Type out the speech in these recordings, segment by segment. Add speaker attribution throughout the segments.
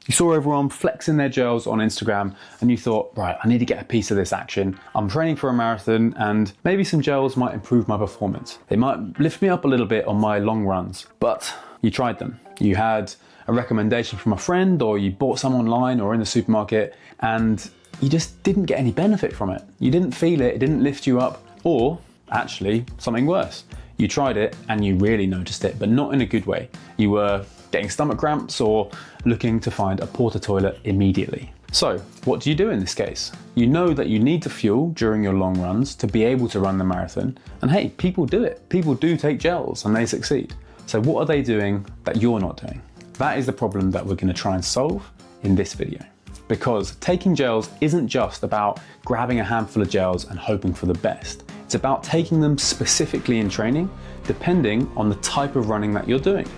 Speaker 1: You saw everyone flexing their gels on Instagram and you thought, right, I need to get a piece of this action. I'm training for a marathon and maybe some gels might improve my performance. They might lift me up a little bit on my long runs, but you tried them. You had a recommendation from a friend or you bought some online or in the supermarket and you just didn't get any benefit from it. You didn't feel it, it didn't lift you up, or actually something worse. You tried it and you really noticed it, but not in a good way. You were getting stomach cramps or looking to find a porta toilet immediately. So what do you do in this case? You know that you need to fuel during your long runs to be able to run the marathon. And hey, people do it. People do take gels and they succeed. So what are they doing that you're not doing? That is the problem that we're going to try and solve in this video. Because taking gels isn't just about grabbing a handful of gels and hoping for the best. It's about taking them specifically in training, depending on the type of running that you're doing.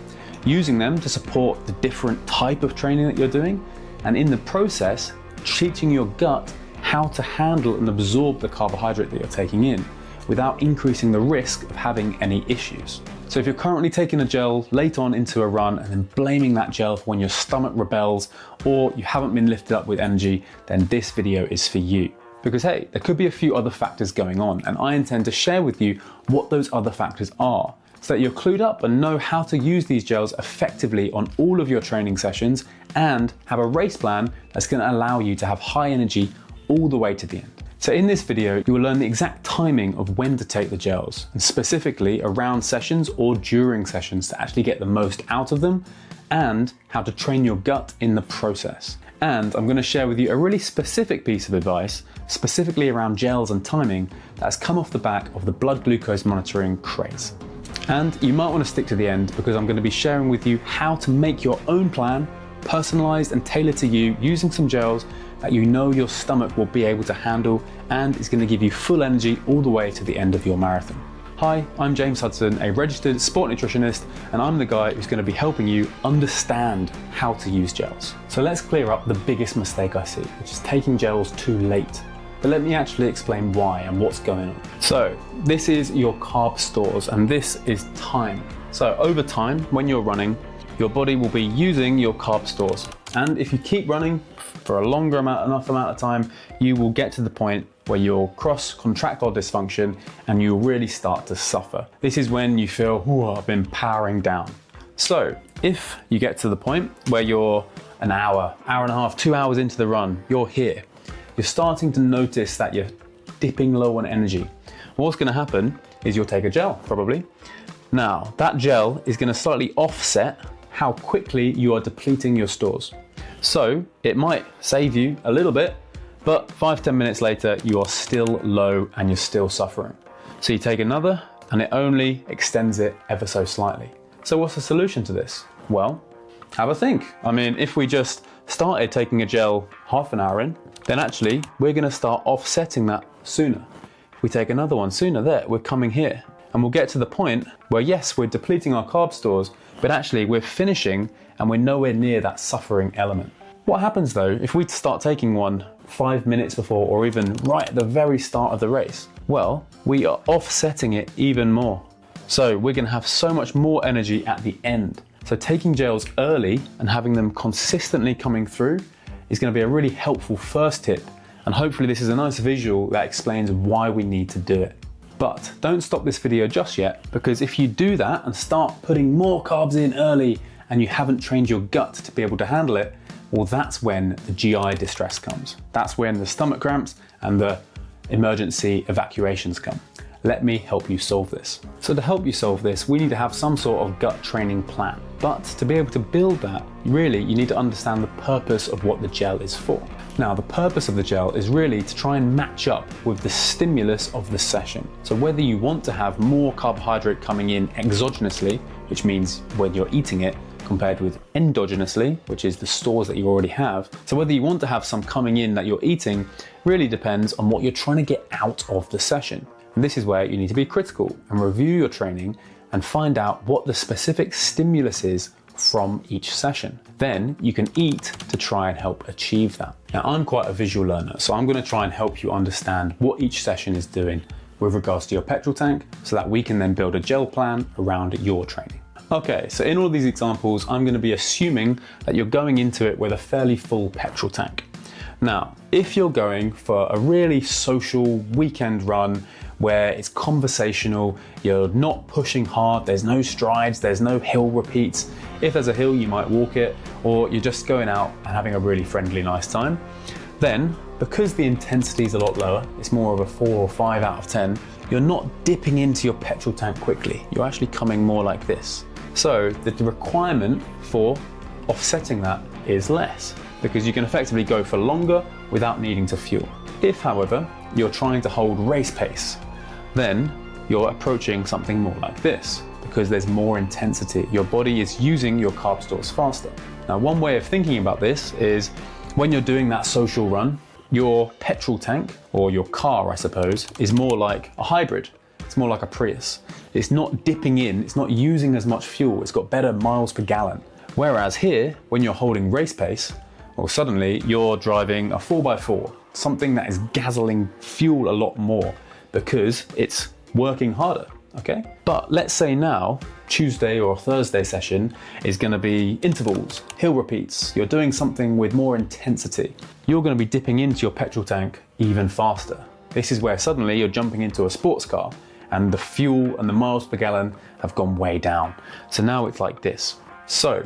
Speaker 1: Using them to support the different type of training that you're doing, and in the process, teaching your gut how to handle and absorb the carbohydrate that you're taking in without increasing the risk of having any issues. So if you're currently taking a gel late on into a run and then blaming that gel for when your stomach rebels or you haven't been lifted up with energy, then this video is for you. Because hey, there could be a few other factors going on and I intend to share with you what those other factors are so that you're clued up and know how to use these gels effectively on all of your training sessions and have a race plan that's going to allow you to have high energy all the way to the end. So in this video, you will learn the exact timing of when to take the gels, and specifically around sessions or during sessions to actually get the most out of them, and how to train your gut in the process. And I'm going to share with you a really specific piece of advice, specifically around gels and timing, that has come off the back of the blood glucose monitoring craze. And you might want to stick to the end because I'm going to be sharing with you how to make your own plan, personalized and tailored to you, using some gels that you know your stomach will be able to handle and is going to give you full energy all the way to the end of your marathon. Hi, I'm James Hudson, a registered sport nutritionist, and I'm the guy who's going to be helping you understand how to use gels. So let's clear up the biggest mistake I see, which is taking gels too late. But let me actually explain why and what's going on. So this is your carb stores and this is time. So over time, when you're running, your body will be using your carb stores. And if you keep running for a enough amount of time, you will get to the point where you'll cross contractile dysfunction and you'll really start to suffer. This is when you feel, I've been powering down. So if you get to the point where you're an hour and a half, 2 hours into the run, you're here. You're starting to notice that you're dipping low on energy. What's gonna happen is you'll take a gel, probably. Now, that gel is gonna slightly offset how quickly you are depleting your stores. So it might save you a little bit, but 5-10 minutes later, you are still low and you're still suffering. So you take another and it only extends it ever so slightly. So what's the solution to this? Well, have a think. I mean, if we just started taking a gel half an hour in, then actually we're gonna start offsetting that sooner. If we take another one sooner, we're coming here. And we'll get to the point where yes, we're depleting our carb stores, but actually we're finishing and we're nowhere near that suffering element. What happens though if we start taking one 5 minutes before or even right at the very start of the race? Well, we are offsetting it even more. So we're gonna have so much more energy at the end. So taking gels early and having them consistently coming through is gonna be a really helpful first tip. And hopefully this is a nice visual that explains why we need to do it. But don't stop this video just yet, because if you do that and start putting more carbs in early and you haven't trained your gut to be able to handle it, well, that's when the GI distress comes. That's when the stomach cramps and the emergency evacuations come. Let me help you solve this. So to help you solve this, we need to have some sort of gut training plan. But to be able to build that, really, you need to understand the purpose of what the gel is for. Now, the purpose of the gel is really to try and match up with the stimulus of the session. So whether you want to have more carbohydrate coming in exogenously, which means when you're eating it, compared with endogenously, which is the stores that you already have. So whether you want to have some coming in that you're eating really depends on what you're trying to get out of the session. And this is where you need to be critical and review your training and find out what the specific stimulus is from each session. Then you can eat to try and help achieve that. Now, I'm quite a visual learner, so I'm going to try and help you understand what each session is doing with regards to your petrol tank so that we can then build a gel plan around your training. Okay, so in all these examples, I'm going to be assuming that you're going into it with a fairly full petrol tank. Now, if you're going for a really social weekend run where it's conversational, you're not pushing hard, there's no strides, there's no hill repeats. If there's a hill, you might walk it, or you're just going out and having a really friendly, nice time. Then, because the intensity is a lot lower, it's more of a 4 or 5 out of 10, you're not dipping into your petrol tank quickly. You're actually coming more like this. So the requirement for offsetting that is less, because you can effectively go for longer without needing to fuel. If, however, you're trying to hold race pace, then you're approaching something more like this, because there's more intensity. Your body is using your carb stores faster. Now, one way of thinking about this is when you're doing that social run, your petrol tank, or your car, I suppose, is more like a hybrid. It's more like a Prius. It's not dipping in, it's not using as much fuel, it's got better miles per gallon. Whereas here, when you're holding race pace, well, suddenly you're driving a 4x4, something that is guzzling fuel a lot more because it's working harder, okay? But let's say now, Tuesday or Thursday session is gonna be intervals, hill repeats. You're doing something with more intensity. You're gonna be dipping into your petrol tank even faster. This is where suddenly you're jumping into a sports car and the fuel and the miles per gallon have gone way down. So now it's like this. So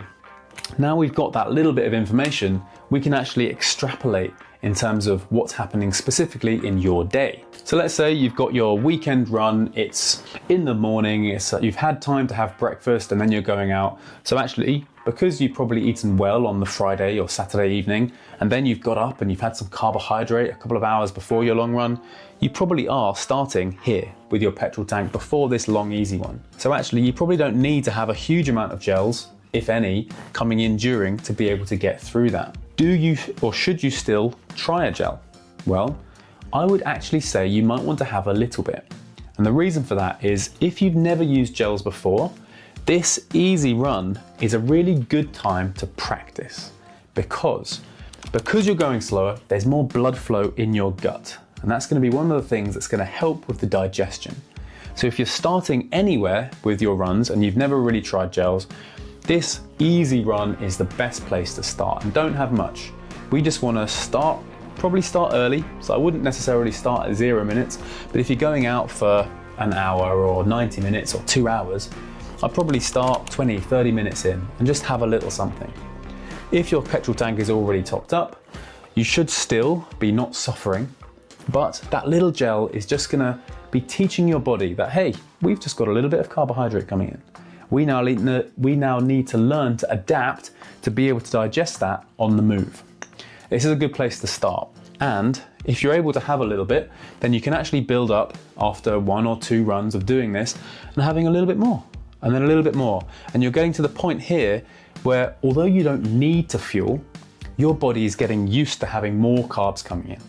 Speaker 1: now we've got that little bit of information, we can actually extrapolate in terms of what's happening specifically in your day. So let's say you've got your weekend run, it's in the morning, you've had time to have breakfast and then you're going out. So actually, because you've probably eaten well on the Friday or Saturday evening, and then you've got up and you've had some carbohydrate a couple of hours before your long run, you probably are starting here with your petrol tank before this long, easy one. So actually, you probably don't need to have a huge amount of gels, if any, coming in during to be able to get through that. Do you or should you still try a gel? Well, I would actually say you might want to have a little bit. And the reason for that is if you've never used gels before, this easy run is a really good time to practice because you're going slower, there's more blood flow in your gut. And that's going to be one of the things that's going to help with the digestion. So if you're starting anywhere with your runs and you've never really tried gels, this easy run is the best place to start, and don't have much. We just want to probably start early, so I wouldn't necessarily start at 0 minutes, but if you're going out for an hour or 90 minutes or 2 hours, I'd probably start 20, 30 minutes in and just have a little something. If your petrol tank is already topped up, you should still be not suffering, but that little gel is just gonna be teaching your body that, hey, we've just got a little bit of carbohydrate coming in. We now need to learn to adapt to be able to digest that on the move. This is a good place to start. And if you're able to have a little bit, then you can actually build up after 1 or 2 runs of doing this and having a little bit more, and then a little bit more. And you're getting to the point here where although you don't need to fuel, your body is getting used to having more carbs coming in.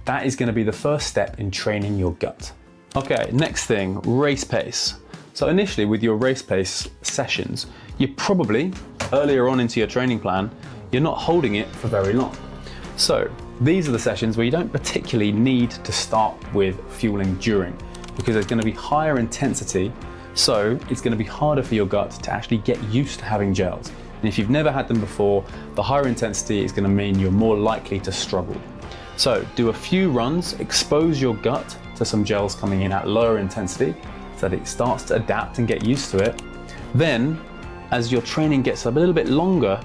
Speaker 1: That is going to be the first step in training your gut. Okay, next thing, race pace. So initially with your race pace sessions, you're probably, earlier on into your training plan, you're not holding it for very long. So these are the sessions where you don't particularly need to start with fueling during, because there's going to be higher intensity, so it's going to be harder for your gut to actually get used to having gels. And if you've never had them before, the higher intensity is going to mean you're more likely to struggle. So do a few runs, expose your gut to some gels coming in at lower intensity, so that it starts to adapt and get used to it. Then, as your training gets a little bit longer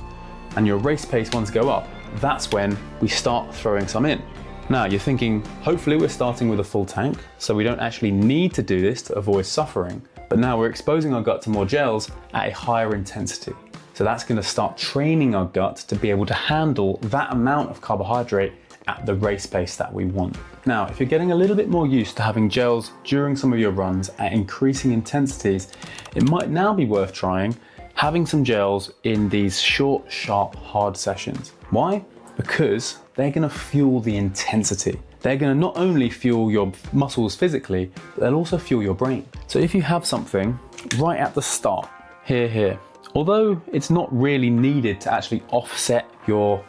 Speaker 1: and your race pace ones go up, that's when we start throwing some in. Now you're thinking, hopefully we're starting with a full tank, so we don't actually need to do this to avoid suffering. But now we're exposing our gut to more gels at a higher intensity. So that's going to start training our gut to be able to handle that amount of carbohydrate at the race pace that we want. Now, if you're getting a little bit more used to having gels during some of your runs at increasing intensities, it might now be worth trying having some gels in these short, sharp, hard sessions. Why? Because they're gonna fuel the intensity. They're gonna not only fuel your muscles physically, but they'll also fuel your brain. So if you have something right at the start, here, although it's not really needed to actually offset your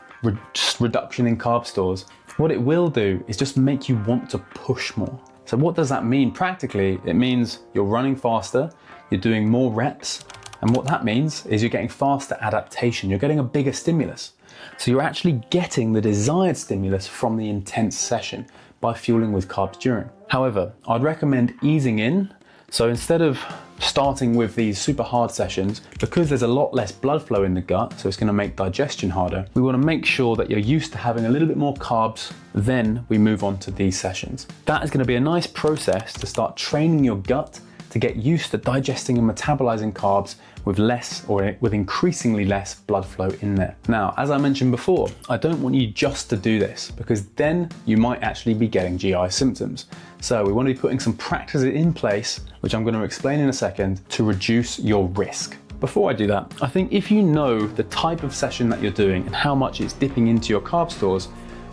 Speaker 1: reduction in carb stores, what it will do is just make you want to push more. So what does that mean practically? It means you're running faster, you're doing more reps, And what that means is you're getting faster adaptation, you're getting a bigger stimulus. So you're actually getting the desired stimulus from the intense session by fueling with carbs during. However, I'd recommend easing in. So instead of starting with these super hard sessions, because there's a lot less blood flow in the gut, so it's going to make digestion harder, we want to make sure that you're used to having a little bit more carbs, then we move on to these sessions. That is going to be a nice process to start training your gut to get used to digesting and metabolizing carbs with less or with increasingly less blood flow in there. Now, as I mentioned before, I don't want you just to do this because then you might actually be getting GI symptoms. So we want to be putting some practices in place, which I'm going to explain in a second, to reduce your risk. Before I do that, I think if you know the type of session that you're doing and how much it's dipping into your carb stores,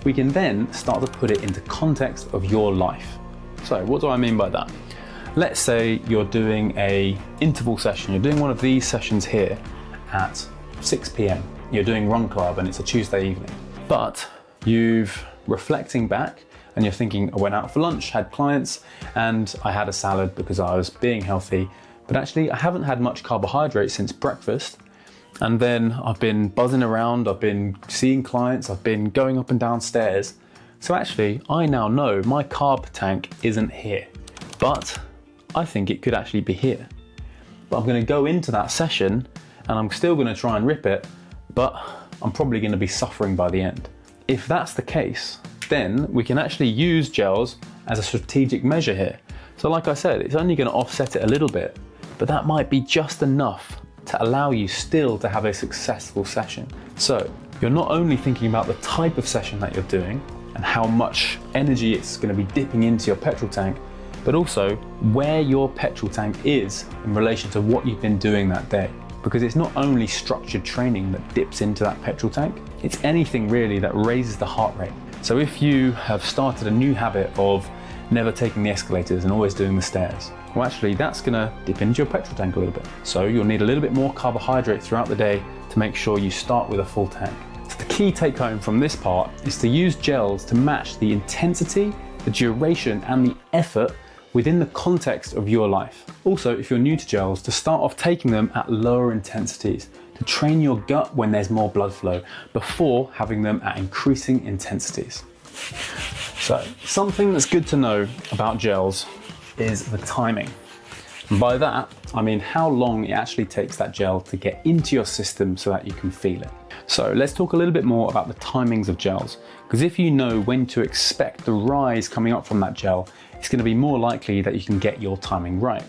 Speaker 1: we can then start to put it into context of your life. So what do I mean by that? Let's say you're doing a interval session. You're doing one of these sessions here at 6 p.m. You're doing Run Club and it's a Tuesday evening. But you've reflecting back and you're thinking, I went out for lunch, had clients, and I had a salad because I was being healthy. But actually, I haven't had much carbohydrate since breakfast. And then I've been buzzing around, I've been seeing clients, I've been going up and down stairs. So actually, I now know my carb tank isn't here. But I think it could actually be here. But I'm going to go into that session and I'm still going to try and rip it, but I'm probably going to be suffering by the end. If that's the case, then we can actually use gels as a strategic measure here. So like I said, it's only going to offset it a little bit, but that might be just enough to allow you still to have a successful session. So you're not only thinking about the type of session that you're doing and how much energy it's going to be dipping into your petrol tank, but also where your petrol tank is in relation to what you've been doing that day. Because it's not only structured training that dips into that petrol tank, it's anything really that raises the heart rate. So if you have started a new habit of never taking the escalators and always doing the stairs, well actually that's gonna dip into your petrol tank a little bit. So you'll need a little bit more carbohydrate throughout the day to make sure you start with a full tank. So the key take home from this part is to use gels to match the intensity, the duration and the effort within the context of your life. Also, if you're new to gels, to start off taking them at lower intensities, to train your gut when there's more blood flow, before having them at increasing intensities. So, something that's good to know about gels is the timing. And by that, I mean how long it actually takes that gel to get into your system so that you can feel it. So let's talk a little bit more about the timings of gels, because if you know when to expect the rise coming up from that gel, it's going to be more likely that you can get your timing right.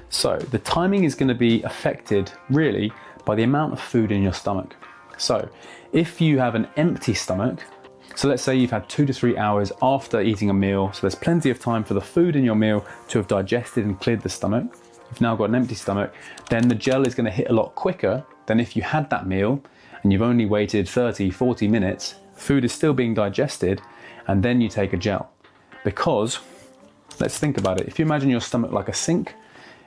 Speaker 1: So the timing is going to be affected really by the amount of food in your stomach. So if you have an empty stomach, so let's say you've had 2 to 3 hours after eating a meal, so there's plenty of time for the food in your meal to have digested and cleared the stomach. You've now got an empty stomach, then the gel is going to hit a lot quicker than if you had that meal and you've only waited 30, 40 minutes, food is still being digested, and then you take a gel. Because, let's think about it, if you imagine your stomach like a sink,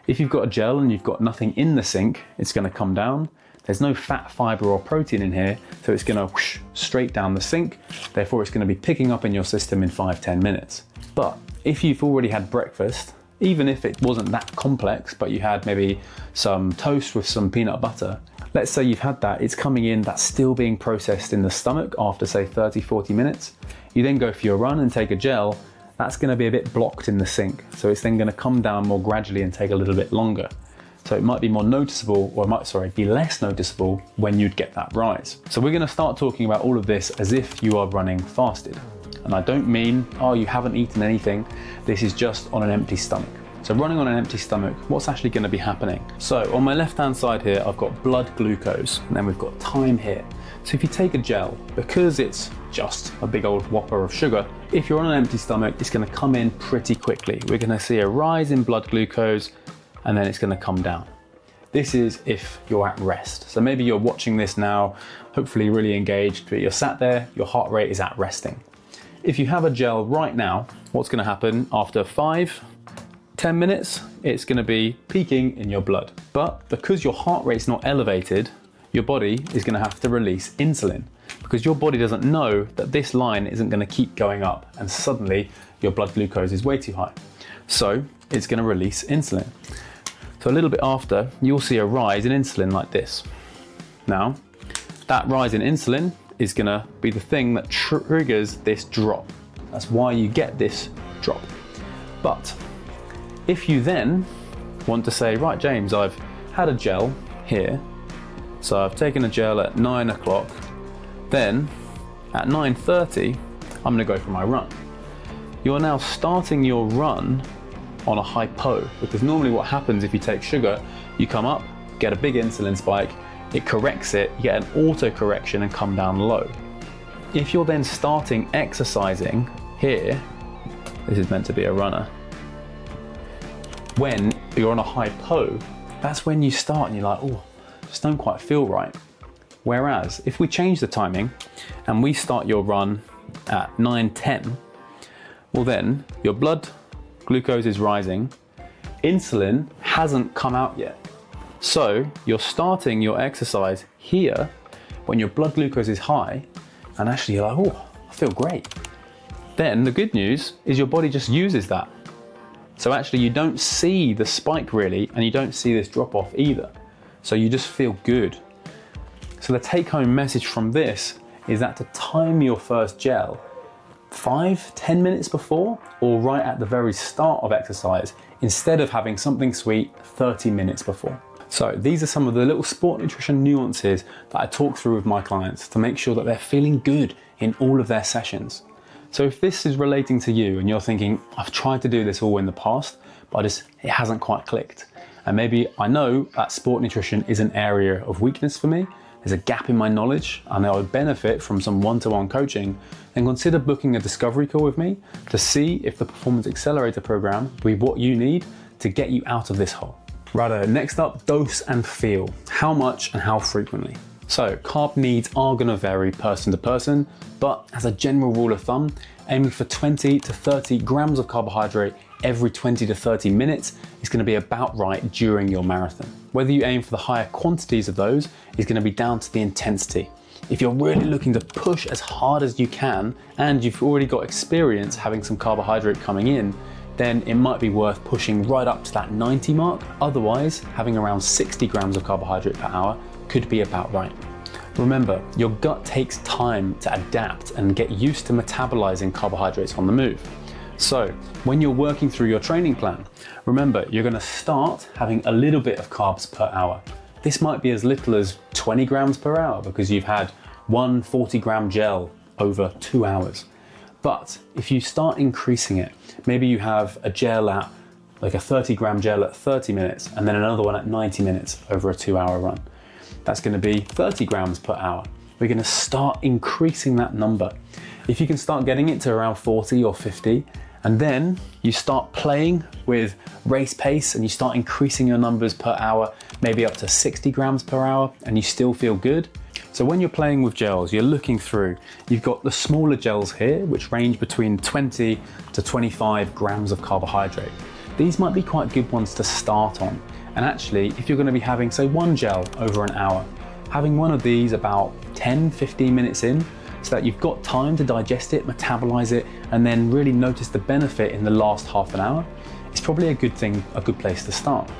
Speaker 1: if you've got a gel and you've got nothing in the sink, it's going to come down. There's no fat, fiber or protein in here, so it's going to whoosh straight down the sink. Therefore, it's going to be picking up in your system in 5-10 minutes. But if you've already had breakfast, even if it wasn't that complex, but you had maybe some toast with some peanut butter, let's say you've had that, it's coming in, that's still being processed in the stomach after say 30-40 minutes. You then go for your run and take a gel, that's going to be a bit blocked in the sink. So it's then going to come down more gradually and take a little bit longer. So it might be more noticeable, or it might, be less noticeable when you'd get that rise. So we're going to start talking about all of this as if you are running fasted. And I don't mean, oh, you haven't eaten anything. This is just on an empty stomach. So running on an empty stomach, what's actually going to be happening? So on my left-hand side here, I've got blood glucose, and then we've got time here. So if you take a gel, because it's just a big old whopper of sugar, if you're on an empty stomach, it's going to come in pretty quickly. We're going to see a rise in blood glucose, and then it's going to come down. This is if you're at rest. So maybe you're watching this now, hopefully really engaged, but you're sat there, your heart rate is at resting. If you have a gel right now, what's going to happen after 5-10 minutes? It's going to be peaking in your blood. But because your heart rate's not elevated, your body is going to have to release insulin, because your body doesn't know that this line isn't going to keep going up and suddenly your blood glucose is way too high. So it's going to release insulin. So a little bit after, you'll see a rise in insulin like this. Now, that rise in insulin is gonna be the thing that triggers this drop. That's why you get this drop. But if you then want to say, right, James, I've had a gel here. So I've taken a gel at 9 o'clock. Then at 9:30, I'm gonna go for my run. You're now starting your run on a hypo, because normally what happens if you take sugar, you come up, get a big insulin spike, it corrects it, you get an auto correction and come down low. If you're then starting exercising here, this is meant to be a runner, when you're on a hypo, that's when you start and you're like, oh, just don't quite feel right. Whereas if we change the timing and we start your run at 9:10, well then your blood glucose is rising, insulin hasn't come out yet. So you're starting your exercise here when your blood glucose is high, and actually you're like, oh, I feel great. Then the good news is your body just uses that. So actually you don't see the spike really, and you don't see this drop off either. So you just feel good. So the take home message from this is that to time your first gel 5-10 minutes before, or right at the very start of exercise, instead of having something sweet 30 minutes before. So these are some of the little sport nutrition nuances that I talk through with my clients to make sure that they're feeling good in all of their sessions. So if this is relating to you and you're thinking, I've tried to do this all in the past, but it hasn't quite clicked. And maybe I know that sport nutrition is an area of weakness for me, there's a gap in my knowledge, and I would benefit from some one-to-one coaching, then consider booking a discovery call with me to see if the Performance Accelerator program will be what you need to get you out of this hole. Righto, next up, dose and feel. How much and how frequently? So carb needs are gonna vary person to person, but as a general rule of thumb, aiming for 20 to 30 grams of carbohydrate every 20 to 30 minutes is going to be about right during your marathon. Whether you aim for the higher quantities of those is going to be down to the intensity. If you're really looking to push as hard as you can and you've already got experience having some carbohydrate coming in, then it might be worth pushing right up to that 90 mark. Otherwise, having around 60 grams of carbohydrate per hour could be about right. Remember, your gut takes time to adapt and get used to metabolizing carbohydrates on the move. So when you're working through your training plan, remember you're going to start having a little bit of carbs per hour. This might be as little as 20 grams per hour because you've had one 40-gram gel over 2 hours. But if you start increasing it, maybe you have a gel at like a 30-gram gel at 30 minutes and then another one at 90 minutes over a 2-hour run. That's going to be 30 grams per hour. We're going to start increasing that number. If you can start getting it to around 40 or 50, and then you start playing with race pace and you start increasing your numbers per hour, maybe up to 60 grams per hour, and you still feel good. So when you're playing with gels, you're looking through, you've got the smaller gels here, which range between 20 to 25 grams of carbohydrate. These might be quite good ones to start on. And actually, if you're going to be having, say, one gel over an hour, having one of these about 10-15 minutes in, so that you've got time to digest it, metabolize it, and then really notice the benefit in the last half an hour, it's probably a good thing, a good place to start.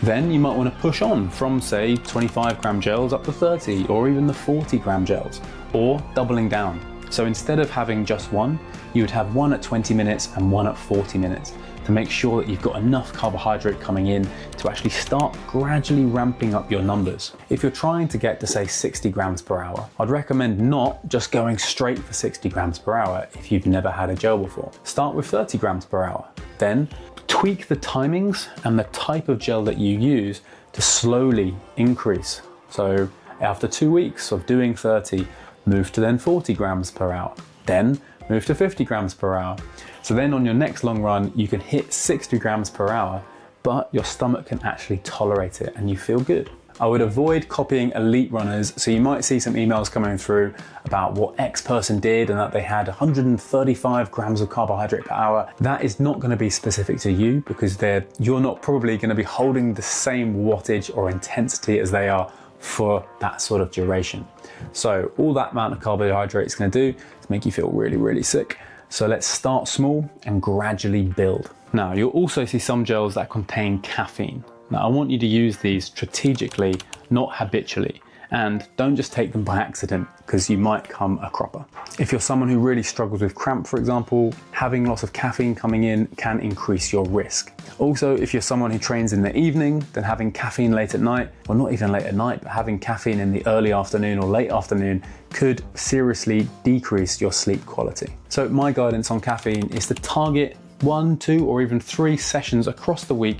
Speaker 1: Then you might want to push on from, say, 25-gram gels up to 30, or even the 40-gram gels, or doubling down. So instead of having just one, you would have one at 20 minutes and one at 40 minutes to make sure that you've got enough carbohydrate coming in to actually start gradually ramping up your numbers. If you're trying to get to, say, 60 grams per hour, I'd recommend not just going straight for 60 grams per hour if you've never had a gel before. Start with 30 grams per hour. Then tweak the timings and the type of gel that you use to slowly increase. So after 2 weeks of doing 30, move to then 40 grams per hour. Then move to 50 grams per hour. So then on your next long run, you can hit 60 grams per hour, but your stomach can actually tolerate it and you feel good. I would avoid copying elite runners. So you might see some emails coming through about what X person did and that they had 135 grams of carbohydrate per hour. That is not going to be specific to you because you're not probably going to be holding the same wattage or intensity as they are for that sort of duration. So all that amount of carbohydrate is going to do is make you feel really, really sick. So let's start small and gradually build. Now, you'll also see some gels that contain caffeine. Now, I want you to use these strategically, not habitually, and don't just take them by accident because you might come a cropper. If you're someone who really struggles with cramp, for example, having lots of caffeine coming in can increase your risk. Also, if you're someone who trains in the evening, then having caffeine late at night, well, not even late at night, but having caffeine in the early afternoon or late afternoon could seriously decrease your sleep quality. So my guidance on caffeine is to target 1, 2, or even 3 sessions across the week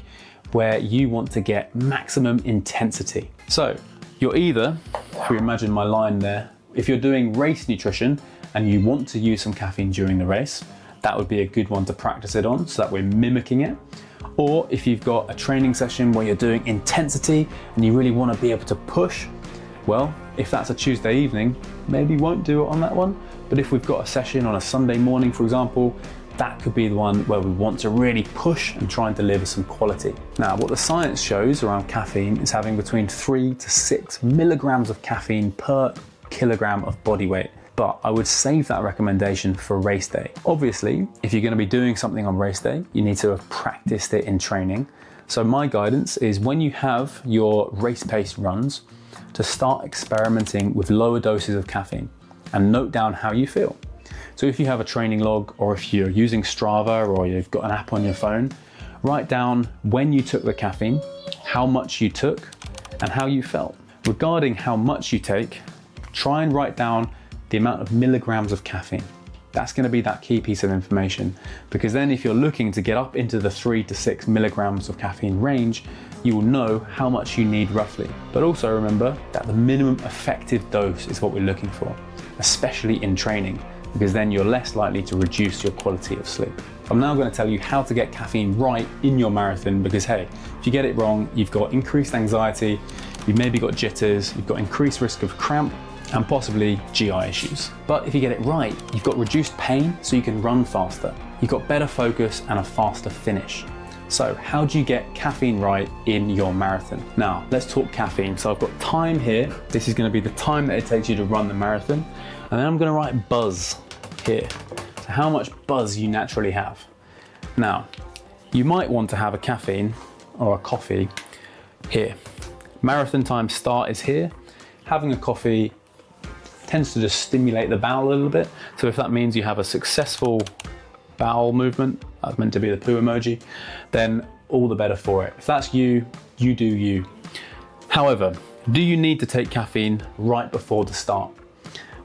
Speaker 1: where you want to get maximum intensity. So you're either, if we imagine my line there, if you're doing race nutrition and you want to use some caffeine during the race, that would be a good one to practice it on so that we're mimicking it. Or if you've got a training session where you're doing intensity and you really want to be able to push, well, if that's a Tuesday evening, maybe won't do it on that one. But if we've got a session on a Sunday morning, for example, that could be the one where we want to really push and try and deliver some quality. Now, what the science shows around caffeine is having between 3 to 6 milligrams of caffeine per kilogram of body weight. But I would save that recommendation for race day. Obviously, if you're going to be doing something on race day, you need to have practiced it in training. So my guidance is when you have your race pace runs, to start experimenting with lower doses of caffeine and note down how you feel. So if you have a training log, or if you're using Strava, or you've got an app on your phone, write down when you took the caffeine, how much you took, and how you felt. Regarding how much you take, try and write down the amount of milligrams of caffeine. That's going to be that key piece of information, because then if you're looking to get up into the 3 to 6 milligrams of caffeine range, you will know how much you need roughly. But also remember that the minimum effective dose is what we're looking for, especially in training, because then you're less likely to reduce your quality of sleep. I'm now going to tell you how to get caffeine right in your marathon, because hey, if you get it wrong, you've got increased anxiety, you've maybe got jitters, you've got increased risk of cramp, and possibly GI issues. But if you get it right, you've got reduced pain so you can run faster. You've got better focus and a faster finish. So how do you get caffeine right in your marathon? Now, let's talk caffeine. So I've got time here. This is going to be the time that it takes you to run the marathon. And then I'm going to write buzz here. So how much buzz you naturally have. Now, you might want to have a caffeine or a coffee here. Marathon time start is here. Having a coffee tends to just stimulate the bowel a little bit. So if that means you have a successful bowel movement, that's meant to be the poo emoji, then all the better for it. If that's you, you do you. However, do you need to take caffeine right before the start?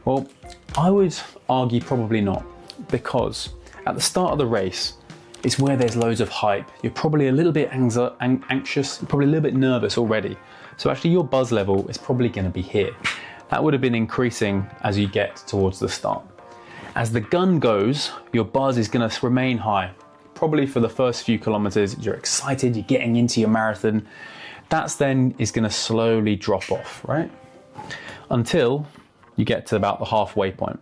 Speaker 1: Well, I would argue probably not, because at the start of the race, it's where there's loads of hype. You're probably a little bit anxious, you're probably a little bit nervous already. So actually your buzz level is probably going to be here. That would have been increasing as you get towards the start. As the gun goes, your buzz is going to remain high. Probably for the first few kilometers, you're excited, you're getting into your marathon. That's then is going to slowly drop off, right? Until you get to about the halfway point.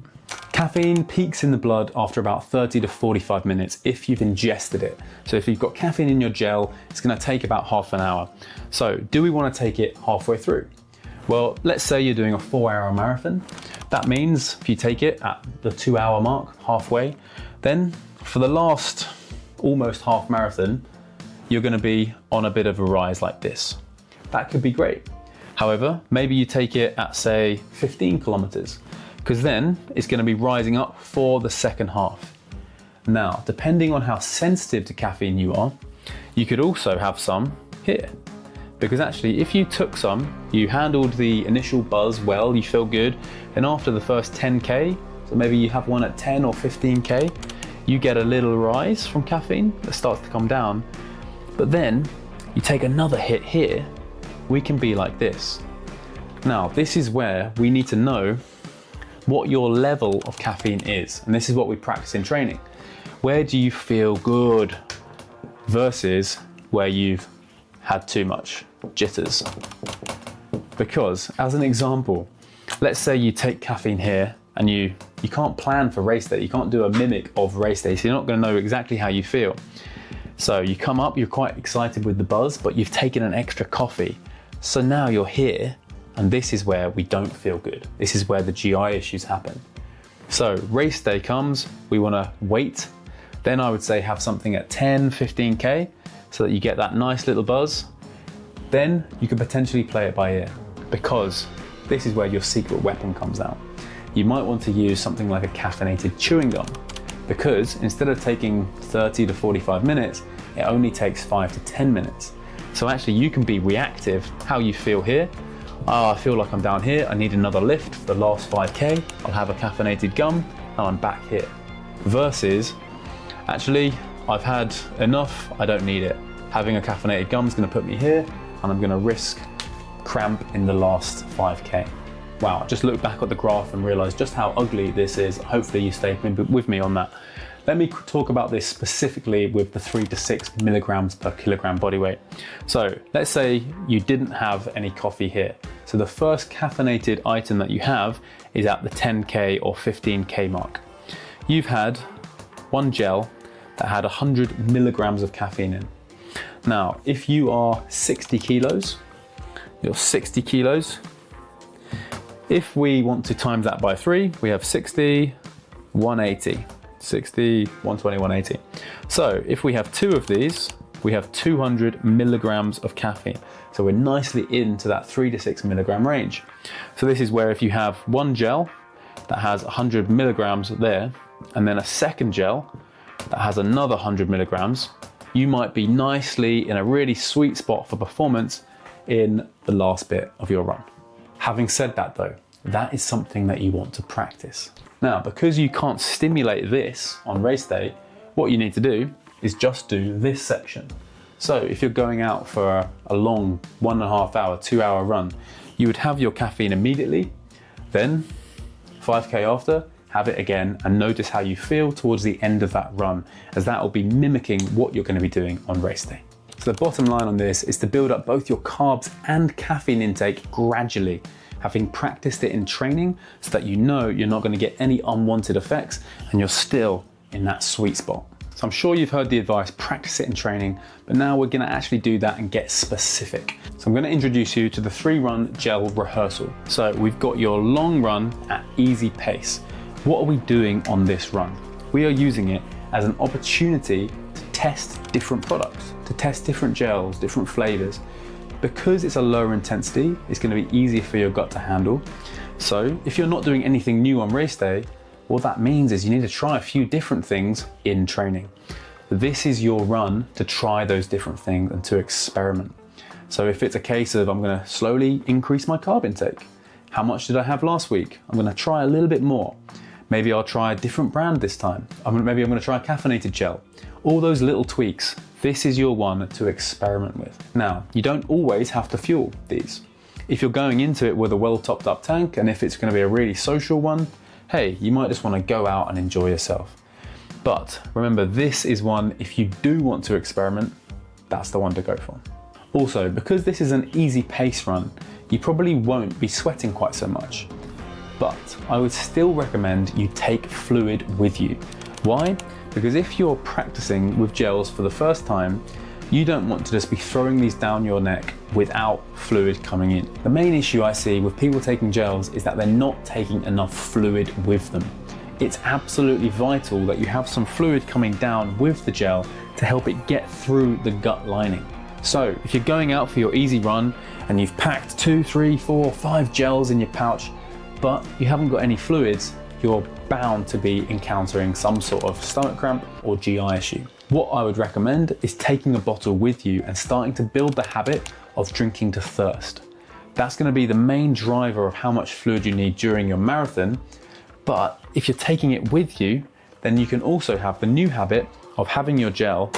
Speaker 1: Caffeine peaks in the blood after about 30 to 45 minutes if you've ingested it. So if you've got caffeine in your gel, it's going to take about half an hour. So do we want to take it halfway through? Well, let's say you're doing a 4-hour marathon. That means if you take it at the 2-hour mark, halfway, then for the last almost half marathon, you're going to be on a bit of a rise like this. That could be great. However, maybe you take it at say 15 kilometers, because then it's going to be rising up for the second half. Now, depending on how sensitive to caffeine you are, you could also have some here. Because actually, if you took some, you handled the initial buzz well, you feel good, then after the first 10K, so maybe you have one at 10 or 15K, you get a little rise from caffeine that starts to come down. But then you take another hit here, we can be like this. Now, this is where we need to know what your level of caffeine is. And this is what we practice in training. Where do you feel good versus where you've had too much jitters? Because as an example, let's say you take caffeine here and you can't plan for race day. You can't do a mimic of race day. So you're not going to know exactly how you feel. So you come up, you're quite excited with the buzz, but you've taken an extra coffee. So now you're here, and this is where we don't feel good. This is where the GI issues happen. So race day comes, we want to wait. Then I would say have something at 10, 15K so that you get that nice little buzz. then you could potentially play it by ear, because this is where your secret weapon comes out. You might want to use something like a caffeinated chewing gum, because instead of taking 30 to 45 minutes, it only takes 5 to 10 minutes. So actually you can be reactive, how you feel here. Oh, I feel like I'm down here, I need another lift for the last 5K, I'll have a caffeinated gum, and I'm back here. Versus, actually, I've had enough, I don't need it. Having a caffeinated gum is gonna put me here, and I'm gonna risk cramp in the last 5K. Wow, I just looked back at the graph and realized just how ugly this is. Hopefully you stay with me on that. Let me talk about this specifically with the 3 to 6 milligrams per kilogram body weight. So let's say you didn't have any coffee here. So the first caffeinated item that you have is at the 10K or 15K mark. You've had one gel that had 100 milligrams of caffeine in. Now, if you are 60 kilos, you're 60 kilos. If we want to times that by 3, we have 60, 180. 60, 120, 180. So if we have 2 of these, we have 200 milligrams of caffeine. So we're nicely into that 3 to 6 milligram range. So this is where if you have one gel that has 100 milligrams there, and then a second gel that has another 100 milligrams, you might be nicely in a really sweet spot for performance in the last bit of your run. Having said that though, that is something that you want to practice. Now, because you can't stimulate this on race day, what you need to do is just do this section. So if you're going out for a long 1.5 hour, 2 hour run, you would have your caffeine immediately, then 5K after, have it again, and notice how you feel towards the end of that run, as that will be mimicking what you're going to be doing on race day. So the bottom line on this is to build up both your carbs and caffeine intake gradually, having practiced it in training so that you know you're not going to get any unwanted effects and you're still in that sweet spot. So I'm sure you've heard the advice, practice it in training, but now we're going to actually do that and get specific. So I'm going to introduce you to the 3-run gel rehearsal. So we've got your long run at easy pace. What are we doing on this run? We are using it as an opportunity to test different products, to test different gels, different flavors. Because it's a lower intensity, it's going to be easier for your gut to handle. So if you're not doing anything new on race day, what that means is you need to try a few different things in training. This is your run to try those different things and to experiment. So if it's a case of I'm going to slowly increase my carb intake, how much did I have last week? I'm going to try a little bit more. Maybe I'll try a different brand this time. Maybe I'm going to try a caffeinated gel. All those little tweaks, this is your one to experiment with. Now, you don't always have to fuel these. If you're going into it with a well topped up tank, and if it's going to be a really social one, hey, you might just want to go out and enjoy yourself. But remember, this is one, if you do want to experiment, that's the one to go for. Also, because this is an easy pace run, you probably won't be sweating quite so much. But I would still recommend you take fluid with you. Why? Because if you're practicing with gels for the first time, you don't want to just be throwing these down your neck without fluid coming in. The main issue I see with people taking gels is that they're not taking enough fluid with them. It's absolutely vital that you have some fluid coming down with the gel to help it get through the gut lining. So if you're going out for your easy run and you've packed 2, 3, 4, 5 gels in your pouch, but you haven't got any fluids, you're bound to be encountering some sort of stomach cramp or GI issue. What I would recommend is taking a bottle with you and starting to build the habit of drinking to thirst. That's going to be the main driver of how much fluid you need during your marathon. But if you're taking it with you, then you can also have the new habit of having your gel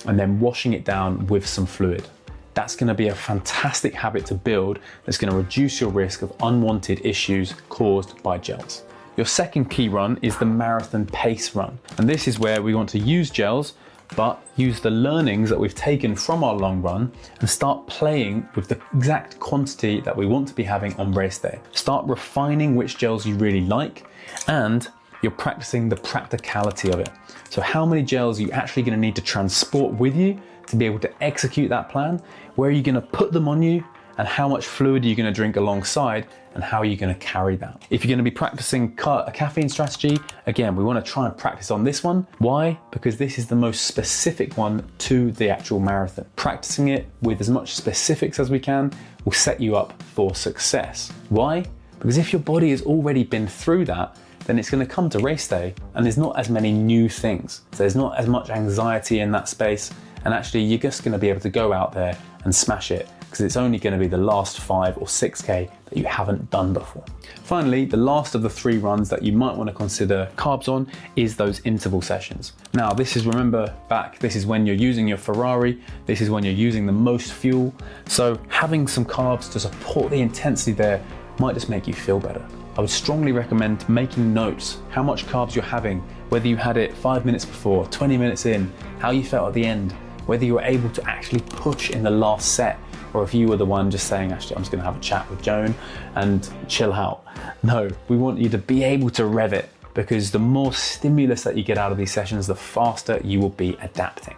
Speaker 1: and then washing it down with some fluid. That's going to be a fantastic habit to build that's going to reduce your risk of unwanted issues caused by gels. Your second key run is the marathon pace run. And this is where we want to use gels, but use the learnings that we've taken from our long run and start playing with the exact quantity that we want to be having on race day. Start refining which gels you really like, and you're practicing the practicality of it. So how many gels are you actually going to need to transport with you to be able to execute that plan? Where are you going to put them on you? and how much fluid are you going to drink alongside, and how are you going to carry that. If you're going to be practicing a caffeine strategy, again, we want to try and practice on this one. Why? Because this is the most specific one to the actual marathon. Practicing it with as much specifics as we can will set you up for success. Why? Because if your body has already been through that, then it's going to come to race day and there's not as many new things. So there's not as much anxiety in that space, and actually you're just going to be able to go out there and smash it, because it's only going to be the last 5 or 6K that you haven't done before. Finally, the last of the 3 runs that you might want to consider carbs on is those interval sessions. Now this is, remember back, this is when you're using your Ferrari, this is when you're using the most fuel. So having some carbs to support the intensity there might just make you feel better. I would strongly recommend making notes, how much carbs you're having, whether you had it 5 minutes before, 20 minutes in, how you felt at the end, whether you were able to actually push in the last set, or if you were the one just saying, actually, I'm just gonna have a chat with Joan and chill out. No, we want you to be able to rev it, because the more stimulus that you get out of these sessions, the faster you will be adapting.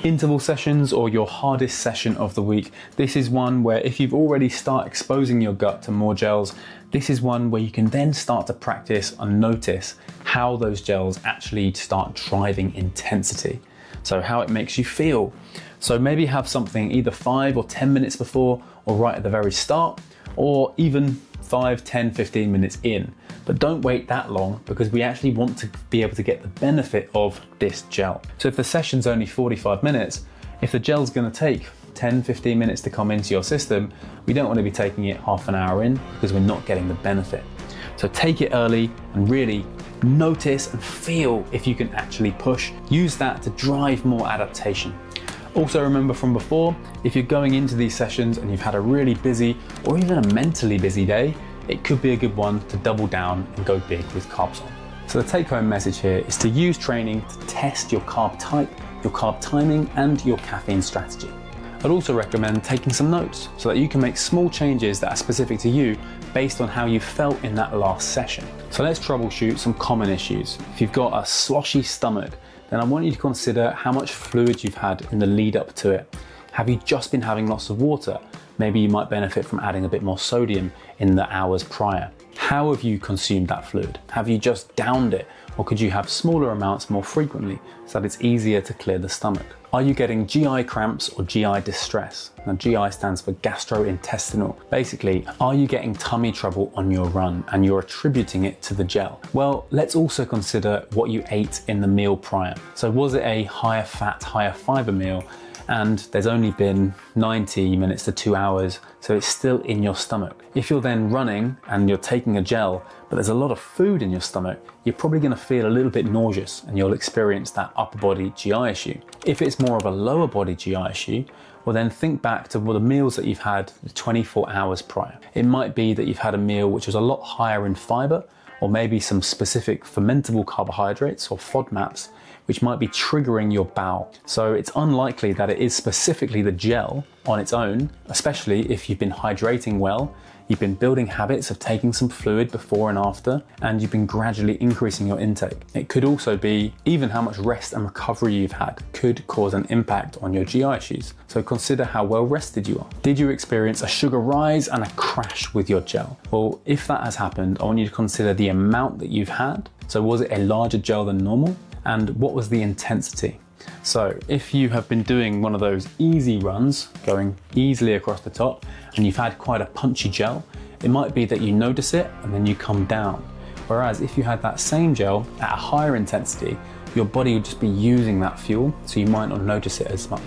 Speaker 1: Interval sessions, or your hardest session of the week. This is one where if you've already started exposing your gut to more gels, this is one where you can then start to practice and notice how those gels actually start driving intensity. So how it makes you feel. So maybe have something either 5 or 10 minutes before, or right at the very start, or even 5, 10, 15 minutes in. But don't wait that long, because we actually want to be able to get the benefit of this gel. So if the session's only 45 minutes, if the gel's gonna take 10, 15 minutes to come into your system, we don't want to be taking it half an hour in, because we're not getting the benefit. So take it early and really notice and feel if you can actually push. Use that to drive more adaptation. Also remember from before, if you're going into these sessions and you've had a really busy or even a mentally busy day, it could be a good one to double down and go big with carbs on. So the take-home message here is to use training to test your carb type, your carb timing, and your caffeine strategy. I'd also recommend taking some notes so that you can make small changes that are specific to you based on how you felt in that last session. So let's troubleshoot some common issues. If you've got a sloshy stomach, then I want you to consider how much fluid you've had in the lead up to it. Have you just been having lots of water? Maybe you might benefit from adding a bit more sodium in the hours prior. How have you consumed that fluid? Have you just downed it? Or could you have smaller amounts more frequently so that it's easier to clear the stomach? Are you getting GI cramps or GI distress? Now GI stands for gastrointestinal. Basically, are you getting tummy trouble on your run and you're attributing it to the gel? Well, let's also consider what you ate in the meal prior. So was it a higher fat, higher fiber meal, and there's only been 90 minutes to 2 hours, so it's still in your stomach? If you're then running and you're taking a gel, but there's a lot of food in your stomach, you're probably going to feel a little bit nauseous and you'll experience that upper body GI issue. If it's more of a lower body GI issue, well then think back to the meals that you've had 24 hours prior. It might be that you've had a meal which was a lot higher in fiber, or maybe some specific fermentable carbohydrates or FODMAPs, which might be triggering your bowel. So it's unlikely that it is specifically the gel on its own, especially if you've been hydrating well, you've been building habits of taking some fluid before and after, and you've been gradually increasing your intake. It could also be even how much rest and recovery you've had could cause an impact on your GI issues. So consider how well rested you are. Did you experience a sugar rise and a crash with your gel? Well, if that has happened, I want you to consider the amount that you've had. So was it a larger gel than normal? And what was the intensity? So if you have been doing one of those easy runs, going easily across the top, and you've had quite a punchy gel, it might be that you notice it and then you come down. Whereas if you had that same gel at a higher intensity, your body would just be using that fuel, so you might not notice it as much.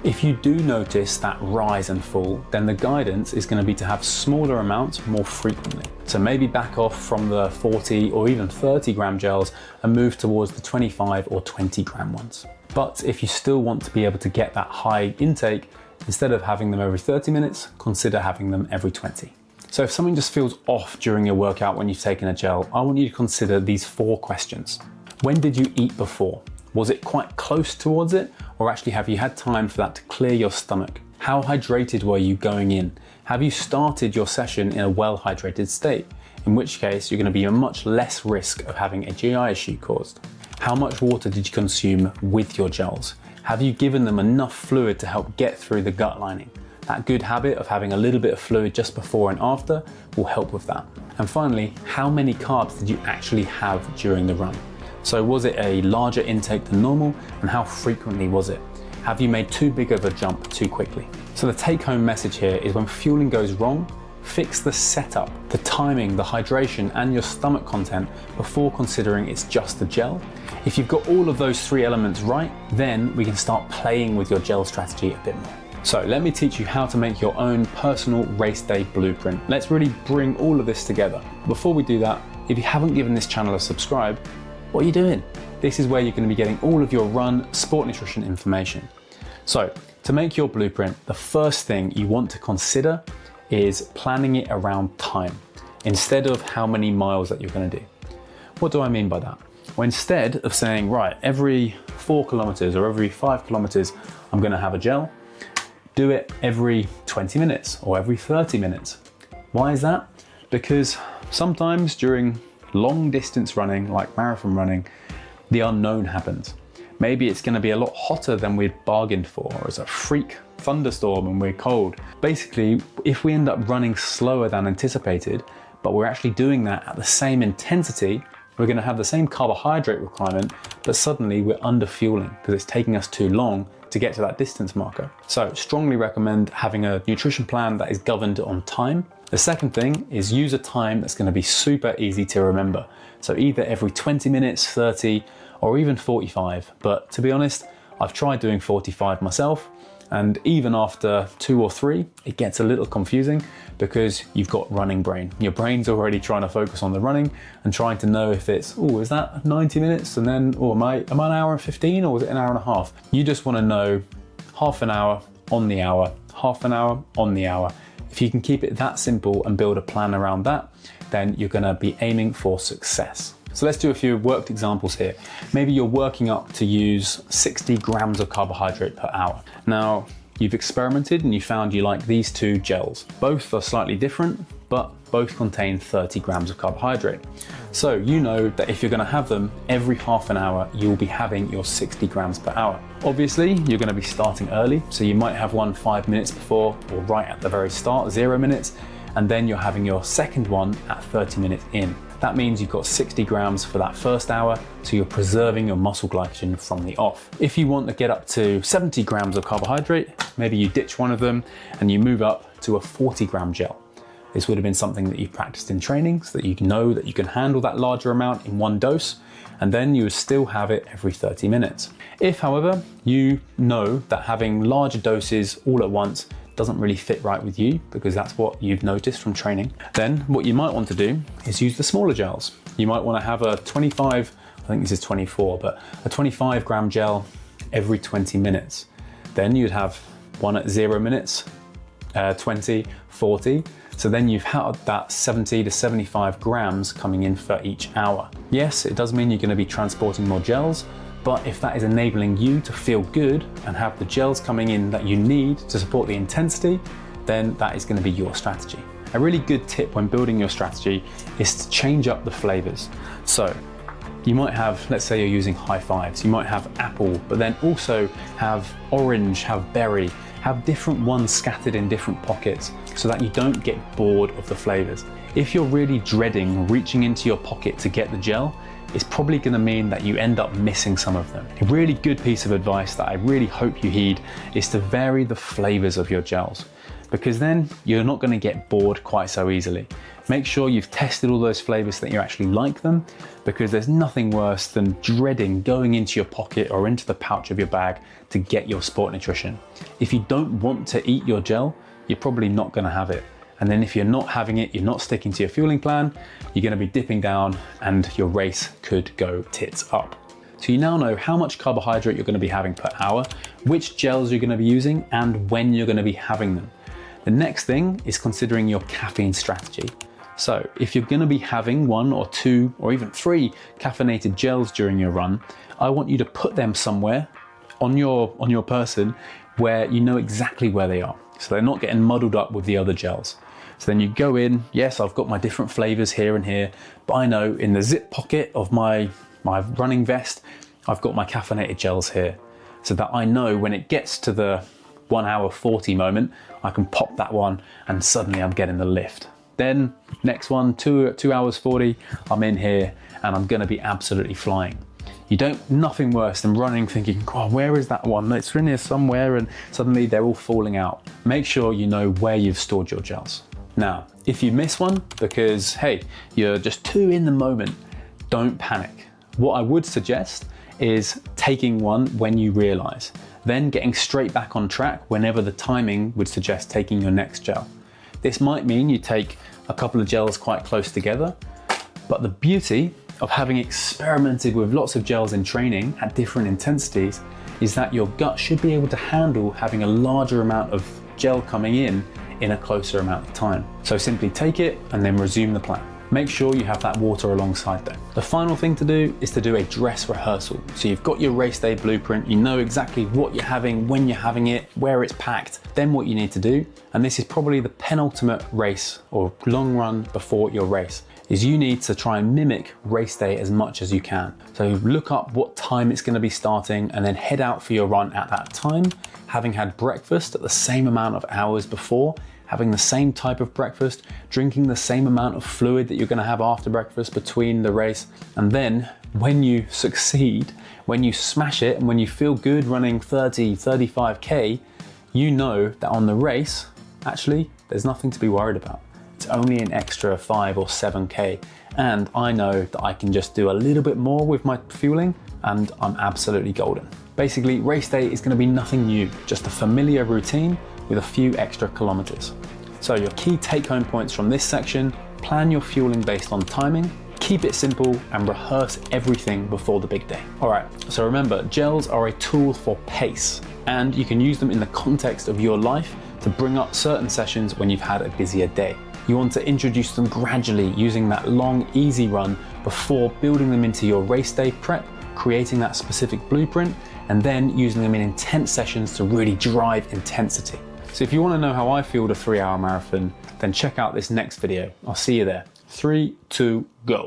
Speaker 1: If you do notice that rise and fall, then the guidance is going to be to have smaller amounts more frequently. So maybe back off from the 40 or even 30 gram gels and move towards the 25 or 20 gram ones. But if you still want to be able to get that high intake, instead of having them every 30 minutes, consider having them every 20. So if something just feels off during your workout when you've taken a gel, I want you to consider these 4 questions. When did you eat before? Was it quite close towards it, or actually have you had time for that to clear your stomach? How hydrated were you going in? Have you started your session in a well-hydrated state? In which case, you're going to be at much less risk of having a GI issue caused. How much water did you consume with your gels? Have you given them enough fluid to help get through the gut lining? That good habit of having a little bit of fluid just before and after will help with that. And finally, how many carbs did you actually have during the run? So was it a larger intake than normal, and how frequently was it? Have you made too big of a jump too quickly? So the take-home message here is when fueling goes wrong, fix the setup, the timing, the hydration, and your stomach content before considering it's just the gel. If you've got all of those three elements right, then we can start playing with your gel strategy a bit more. So let me teach you how to make your own personal race day blueprint. Let's really bring all of this together. Before we do that, if you haven't given this channel a subscribe, what are you doing? This is where you're going to be getting all of your run sport nutrition information. So to make your blueprint, the first thing you want to consider is planning it around time instead of how many miles that you're going to do. What do I mean by that? Well, instead of saying, right, every 4 kilometers or every 5 kilometers, I'm going to have a gel, do it every 20 minutes or every 30 minutes. Why is that? Because sometimes during long distance running, like marathon running, the unknown happens. Maybe it's going to be a lot hotter than we'd bargained for, or it's a freak thunderstorm and we're cold. Basically, if we end up running slower than anticipated, but we're actually doing that at the same intensity, we're going to have the same carbohydrate requirement, but suddenly we're under fueling because it's taking us too long to get to that distance marker. So strongly recommend having a nutrition plan that is governed on time. The second thing is use a time that's going to be super easy to remember. So either every 20 minutes, 30, or even 45. But to be honest, I've tried doing 45 myself, and even after 2 or 3, it gets a little confusing because you've got running brain. Your brain's already trying to focus on the running and trying to know if it's, oh, is that 90 minutes? And then, oh, am I an hour and 15 or was it an hour and a half? You just want to know half an hour on the hour, half an hour on the hour. If you can keep it that simple and build a plan around that, then you're going to be aiming for success. So let's do a few worked examples here. Maybe you're working up to use 60 grams of carbohydrate per hour. Now, you've experimented and you found you like these two gels. Both are slightly different, but both contain 30 grams of carbohydrate. So you know that if you're going to have them every half an hour, you'll be having your 60 grams per hour. Obviously, you're going to be starting early, so you might have one 5 minutes before or right at the very start, 0 minutes, and then you're having your second one at 30 minutes in. That means you've got 60 grams for that first hour, so you're preserving your muscle glycogen from the off. If you want to get up to 70 grams of carbohydrate, maybe you ditch one of them and you move up to a 40 gram gel. This would have been something that you've practiced in training so that you know that you can handle that larger amount in one dose, and then you would still have it every 30 minutes. If, however, you know that having larger doses all at once doesn't really fit right with you because that's what you've noticed from training, then what you might want to do is use the smaller gels. You might want to have a 25, I think this is 24, but a 25 gram gel every 20 minutes. Then you'd have one at 0 minutes, 20, 40. So then you've had that 70 to 75 grams coming in for each hour. Yes, it does mean you're going to be transporting more gels, but if that is enabling you to feel good and have the gels coming in that you need to support the intensity, then that is going to be your strategy. A really good tip when building your strategy is to change up the flavors. So you might have, let's say you're using high fives, you might have apple, but then also have orange, have berry, have different ones scattered in different pockets so that you don't get bored of the flavors. If you're really dreading reaching into your pocket to get the gel, it's probably going to mean that you end up missing some of them. A really good piece of advice that I really hope you heed is to vary the flavors of your gels, because then you're not going to get bored quite so easily. Make sure you've tested all those flavors that you actually like them, because there's nothing worse than dreading going into your pocket or into the pouch of your bag to get your sport nutrition. If you don't want to eat your gel, you're probably not going to have it. And then if you're not having it, you're not sticking to your fueling plan, you're going to be dipping down and your race could go tits up. So you now know how much carbohydrate you're going to be having per hour, which gels you're going to be using, and when you're going to be having them. The next thing is considering your caffeine strategy. So if you're going to be having 1 or 2 or even 3 caffeinated gels during your run, I want you to put them somewhere on your person where you know exactly where they are, so they're not getting muddled up with the other gels. So then you go in, yes, I've got my different flavors here and here, but I know in the zip pocket of my running vest, I've got my caffeinated gels here, so that I know when it gets to the 1 hour 40 moment, I can pop that one and suddenly I'm getting the lift. Then next one, 2 hours 40, I'm in here and I'm gonna be absolutely flying. Nothing worse than running thinking, oh, where is that one? It's in here somewhere, and suddenly they're all falling out. Make sure you know where you've stored your gels. Now, if you miss one because, hey, you're just too in the moment, don't panic. What I would suggest is taking one when you realize, then getting straight back on track whenever the timing would suggest taking your next gel. This might mean you take a couple of gels quite close together, but the beauty of having experimented with lots of gels in training at different intensities is that your gut should be able to handle having a larger amount of gel coming in a closer amount of time. So simply take it and then resume the plan. Make sure you have that water alongside though. The final thing to do is to do a dress rehearsal. So you've got your race day blueprint, you know exactly what you're having, when you're having it, where it's packed. Then what you need to do, and this is probably the penultimate race or long run before your race, is you need to try and mimic race day as much as you can. So look up what time it's gonna be starting and then head out for your run at that time, having had breakfast at the same amount of hours before, having the same type of breakfast, drinking the same amount of fluid that you're gonna have after breakfast between the race. And then when you succeed, when you smash it, and when you feel good running 30, 35K, you know that on the race, actually, there's nothing to be worried about. It's only an extra 5 or 7K. And I know that I can just do a little bit more with my fueling and I'm absolutely golden. Basically, race day is gonna be nothing new, just a familiar routine with a few extra kilometers. So your key take-home points from this section: plan your fueling based on timing, keep it simple, and rehearse everything before the big day. All right, so remember, gels are a tool for pace, and you can use them in the context of your life to bring up certain sessions when you've had a busier day. You want to introduce them gradually using that long, easy run before building them into your race day prep, creating that specific blueprint, and then using them in intense sessions to really drive intensity. So if you want to know how I fueled a 3-hour marathon, then check out this next video. I'll see you there. 3, 2, go.